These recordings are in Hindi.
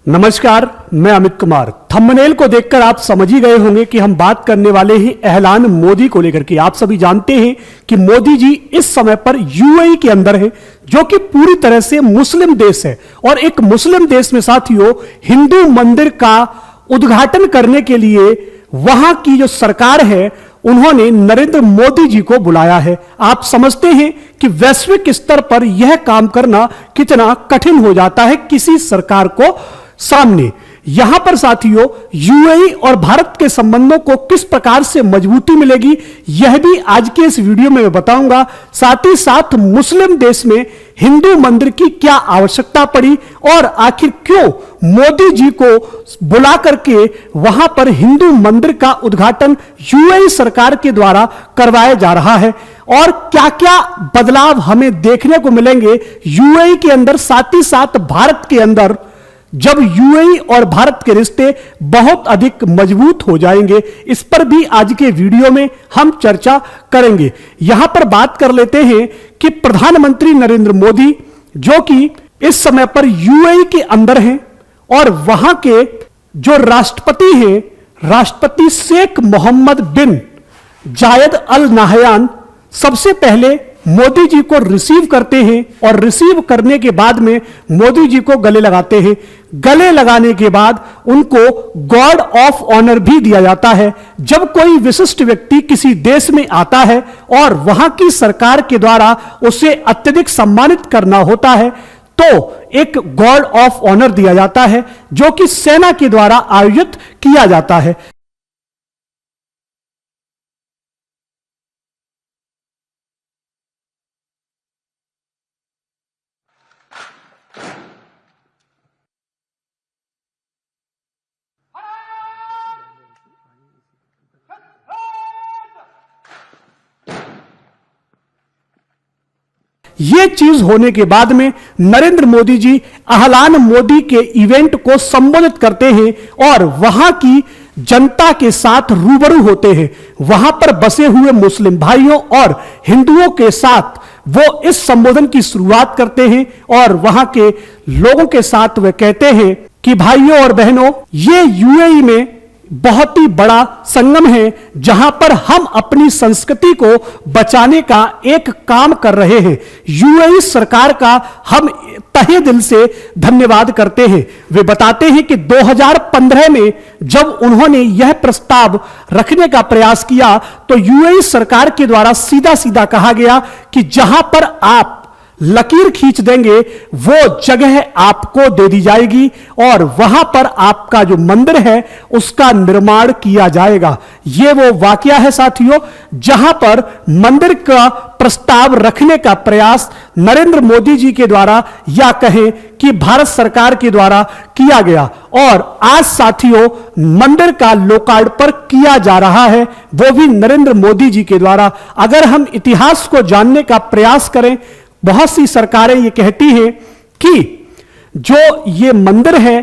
नमस्कार, मैं अमित कुमार। थंबनेल को देखकर आप समझ ही गए होंगे कि हम बात करने वाले हैं ऐलान मोदी को लेकर के। आप सभी जानते हैं कि मोदी जी इस समय पर यूएई के अंदर है, जो कि पूरी तरह से मुस्लिम देश है। और एक मुस्लिम देश में साथियों हिंदू मंदिर का उद्घाटन करने के लिए वहां की जो सरकार है उन्होंने नरेंद्र मोदी जी को बुलाया है। आप समझते हैं कि वैश्विक स्तर पर यह काम करना कितना कठिन हो जाता है किसी सरकार को सामने। यहां पर साथियों यूएई और भारत के संबंधों को किस प्रकार से मजबूती मिलेगी यह भी आज के इस वीडियो में मैं बताऊंगा। साथ ही साथ मुस्लिम देश में हिंदू मंदिर की क्या आवश्यकता पड़ी और आखिर क्यों मोदी जी को बुला करके वहां पर हिंदू मंदिर का उद्घाटन यूएई सरकार के द्वारा करवाया जा रहा है और क्या क्या बदलाव हमें देखने को मिलेंगे यूएई के अंदर, साथ ही साथ भारत के अंदर, जब यूएई और भारत के रिश्ते बहुत अधिक मजबूत हो जाएंगे। इस पर भी आज के वीडियो में हम चर्चा करेंगे। यहां पर बात कर लेते हैं कि प्रधानमंत्री नरेंद्र मोदी जो कि इस समय पर यूएई के अंदर हैं और वहां के जो राष्ट्रपति हैं, राष्ट्रपति शेख मोहम्मद बिन जायद अल नाहयान, सबसे पहले मोदी जी को रिसीव करते हैं और रिसीव करने के बाद में मोदी जी को गले लगाते हैं। गले लगाने के बाद उनको गार्ड ऑफ ऑनर भी दिया जाता है। जब कोई विशिष्ट व्यक्ति किसी देश में आता है और वहां की सरकार के द्वारा उसे अत्यधिक सम्मानित करना होता है तो एक गार्ड ऑफ ऑनर दिया जाता है जो कि सेना के द्वारा आयोजित किया जाता है। यह चीज होने के बाद में नरेंद्र मोदी जी ऐलान मोदी के इवेंट को संबोधित करते हैं और वहां की जनता के साथ रूबरू होते हैं। वहां पर बसे हुए मुस्लिम भाइयों और हिंदुओं के साथ वो इस संबोधन की शुरुआत करते हैं और वहां के लोगों के साथ वे कहते हैं कि भाइयों और बहनों, ये यूएई में बहुत ही बड़ा संगम है जहां पर हम अपनी संस्कृति को बचाने का एक काम कर रहे हैं। यूएई सरकार का हम तहे दिल से धन्यवाद करते हैं। वे बताते हैं कि 2015 में जब उन्होंने यह प्रस्ताव रखने का प्रयास किया तो यूएई सरकार के द्वारा सीधा सीधा कहा गया कि जहां पर आप लकीर खींच देंगे वो जगह आपको दे दी जाएगी और वहां पर आपका जो मंदिर है उसका निर्माण किया जाएगा। ये वो वाकया है साथियों जहां पर मंदिर का प्रस्ताव रखने का प्रयास नरेंद्र मोदी जी के द्वारा या कहें कि भारत सरकार के द्वारा किया गया और आज साथियों मंदिर का लोकार्पण किया जा रहा है, वो भी नरेंद्र मोदी जी के द्वारा। अगर हम इतिहास को जानने का प्रयास करें, बहुत सी सरकारें ये कहती हैं कि जो ये मंदिर है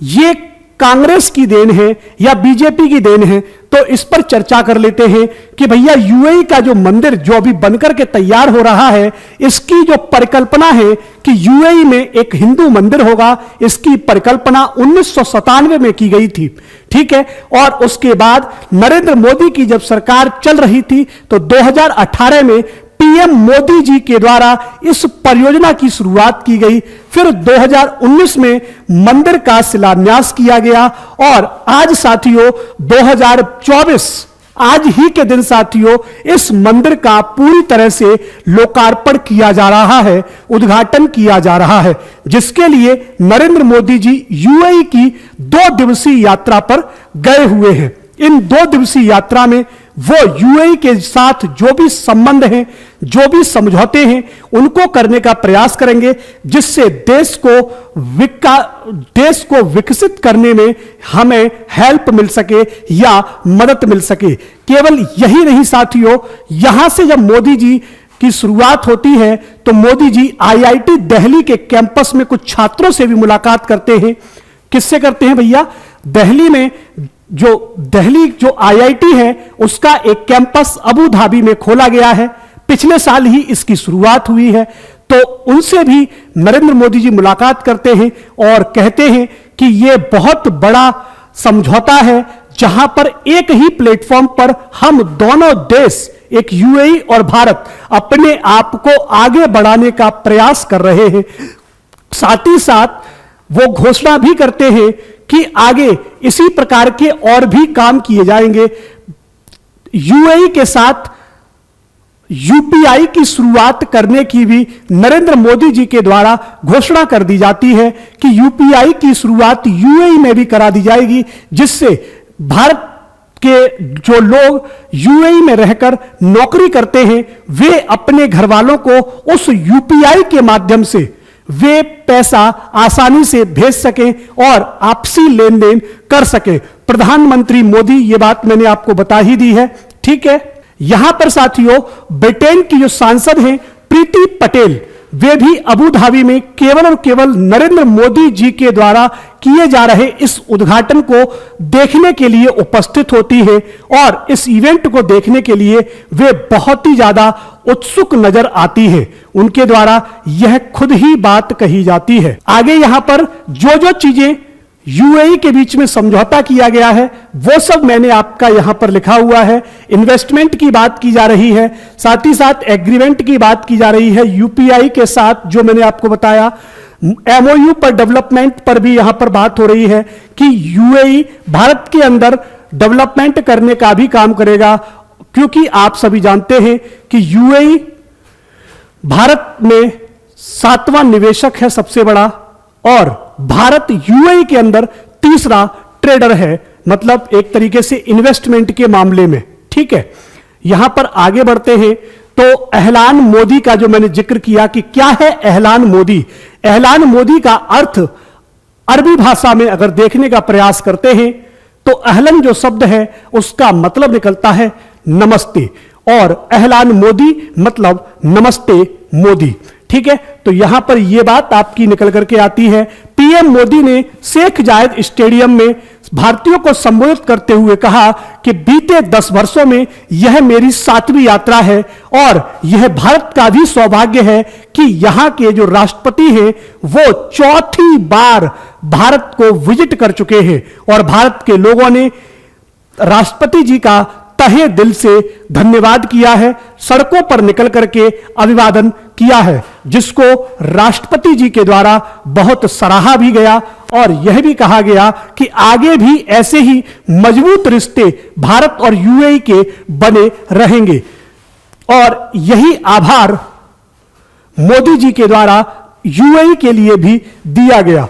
ये कांग्रेस की देन है या बीजेपी की देन है। तो इस पर चर्चा कर लेते हैं कि भैया यूएई का जो मंदिर जो अभी बनकर के तैयार हो रहा है, इसकी जो परिकल्पना है कि यूएई में एक हिंदू मंदिर होगा, इसकी परिकल्पना 1997 में की गई थी, ठीक है। और उसके बाद नरेंद्र मोदी की जब सरकार चल रही थी तो 2018 में पीएम मोदी जी के द्वारा इस परियोजना की शुरुआत की गई। फिर 2019 में मंदिर का शिलान्यास किया गया और आज साथियों 2024 आज ही के दिन साथियों इस मंदिर का पूरी तरह से लोकार्पण किया जा रहा है, उद्घाटन किया जा रहा है, जिसके लिए नरेंद्र मोदी जी यूएई की 2 दिवसीय यात्रा पर गए हुए हैं। इन 2 दिवसीय यात्रा में वो यूएई के साथ जो भी संबंध हैं, जो भी समझौते हैं, उनको करने का प्रयास करेंगे जिससे देश को विकसित करने में हमें हेल्प मिल सके या मदद मिल सके। केवल यही नहीं साथियों, यहां से जब मोदी जी की शुरुआत होती है तो मोदी जी आईआईटी दिल्ली के कैंपस में कुछ छात्रों से भी मुलाकात करते हैं। किससे करते हैं भैया? दिल्ली में जो आईआईटी है उसका एक कैंपस अबू धाबी में खोला गया है। पिछले साल ही इसकी शुरुआत हुई है। तो उनसे भी नरेंद्र मोदी जी मुलाकात करते हैं और कहते हैं कि यह बहुत बड़ा समझौता है जहां पर एक ही प्लेटफॉर्म पर हम दोनों देश, एक यूएई और भारत, अपने आप को आगे बढ़ाने का प्रयास कर रहे हैं। साथ ही साथ वो घोषणा भी करते हैं कि आगे इसी प्रकार के और भी काम किए जाएंगे। यूएई के साथ यूपीआई की शुरुआत करने की भी नरेंद्र मोदी जी के द्वारा घोषणा कर दी जाती है कि यूपीआई की शुरुआत यूएई में भी करा दी जाएगी, जिससे भारत के जो लोग यूएई में रहकर नौकरी करते हैं वे अपने घर वालों को उस यूपीआई के माध्यम से वे पैसा आसानी से भेज सकें और आपसी लेन देन कर सकें। प्रधानमंत्री मोदी, ये बात मैंने आपको बता ही दी है, ठीक है। यहां पर साथियों ब्रिटेन की जो सांसद हैं प्रीति पटेल, वे भी अबू धाबी में केवल और केवल नरेंद्र मोदी जी के द्वारा किए जा रहे इस उद्घाटन को देखने के लिए उपस्थित होती है और इस इवेंट को देखने के लिए वे बहुत ही ज्यादा उत्सुक नजर आती है। उनके द्वारा यह खुद ही बात कही जाती है। आगे यहां पर जो जो चीजें यूएई के बीच में समझौता किया गया है वो सब मैंने आपका यहां पर लिखा हुआ है। इन्वेस्टमेंट की बात की जा रही है, साथ ही साथ एग्रीमेंट की बात की जा रही है यूपीआई के साथ, जो मैंने आपको बताया। एमओयू पर डेवलपमेंट पर भी यहां पर बात हो रही है कि यूएई भारत के अंदर डेवलपमेंट करने का भी काम करेगा, क्योंकि आप सभी जानते हैं कि यूएई भारत में 7वां निवेशक है सबसे बड़ा, और भारत यूएई के अंदर तीसरा ट्रेडर है, मतलब एक तरीके से इन्वेस्टमेंट के मामले में, ठीक है। यहां पर आगे बढ़ते हैं तो एहलान मोदी का जो मैंने जिक्र किया कि क्या है एहलान मोदी। एहलान मोदी का अर्थ अरबी भाषा में अगर देखने का प्रयास करते हैं तो अहलन जो शब्द है उसका मतलब निकलता है नमस्ते, और एहलान मोदी मतलब नमस्ते मोदी, ठीक है। तो यहां पर यह बात आपकी निकल करके आती है। पीएम मोदी ने शेख जायद स्टेडियम में भारतीयों को संबोधित करते हुए कहा कि बीते 10 वर्षों में यह मेरी 7वीं यात्रा है और यह भारत का भी सौभाग्य है कि यहां के जो राष्ट्रपति हैं वो 4थी बार भारत को विजिट कर चुके हैं और भारत के लोगों ने राष्ट्रपति जी का तहे दिल से धन्यवाद किया है, सड़कों पर निकल करके अभिवादन किया है, जिसको राष्ट्रपति जी के द्वारा बहुत सराहा भी गया और यह भी कहा गया कि आगे भी ऐसे ही मजबूत रिश्ते भारत और यूएई के बने रहेंगे। और यही आभार मोदी जी के द्वारा यूएई के लिए भी दिया गया।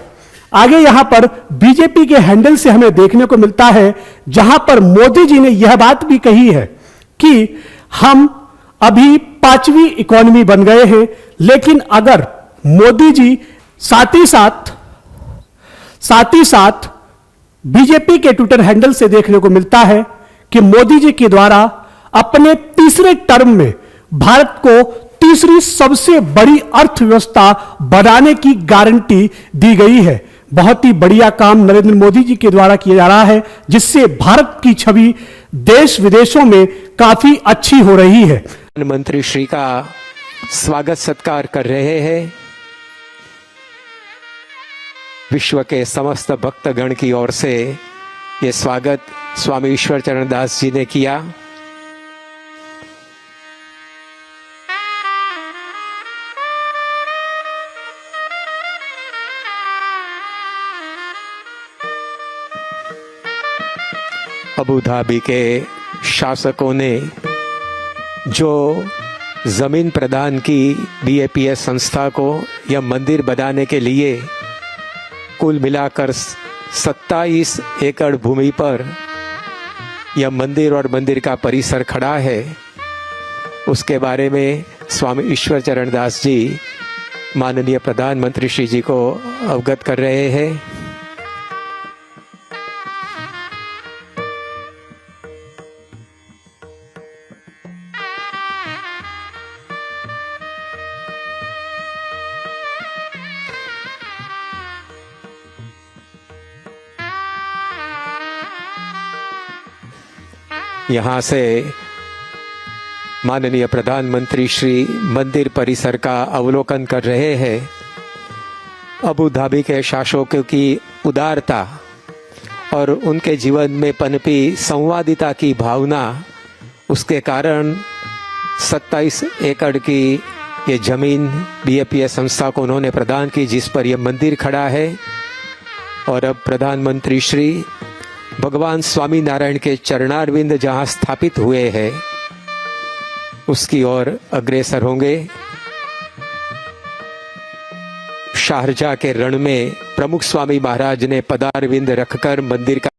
आगे यहां पर बीजेपी के हैंडल से हमें देखने को मिलता है, जहां पर मोदी जी ने यह बात भी कही है कि हम अभी 5वीं इकोनॉमी बन गए हैं, लेकिन अगर मोदी जी साथ ही साथ बीजेपी के ट्विटर हैंडल से देखने को मिलता है कि मोदी जी के द्वारा अपने तीसरे टर्म में भारत को तीसरी सबसे बड़ी अर्थव्यवस्था बनाने की गारंटी दी गई है। बहुत ही बढ़िया काम नरेंद्र मोदी जी के द्वारा किया जा रहा है, जिससे भारत की छवि देश विदेशों में काफी अच्छी हो रही है। प्रधानमंत्री श्री का स्वागत सत्कार कर रहे हैं। विश्व के समस्त भक्तगण की ओर से ये स्वागत स्वामी ईश्वर चरण दास जी ने किया। अबू धाबी के शासकों ने जो जमीन प्रदान की बीएपीएस संस्था को यह मंदिर बनाने के लिए, कुल मिलाकर 27 एकड़ भूमि पर यह मंदिर और मंदिर का परिसर खड़ा है, उसके बारे में स्वामी ईश्वर चरण दास जी माननीय प्रधानमंत्री श्री जी को अवगत कर रहे हैं। यहाँ से माननीय प्रधानमंत्री श्री मंदिर परिसर का अवलोकन कर रहे हैं। अबू धाबी के शासकों की उदारता और उनके जीवन में पनपी संवादिता की भावना, उसके कारण 27 एकड़ की ये जमीन बीएपीएस संस्था को उन्होंने प्रदान की, जिस पर यह मंदिर खड़ा है। और अब प्रधानमंत्री श्री भगवान स्वामी नारायण के चरणारविंद जहां स्थापित हुए हैं उसकी ओर अग्रसर होंगे। शारजाह के रण में प्रमुख स्वामी महाराज ने पदारविंद रखकर मंदिर का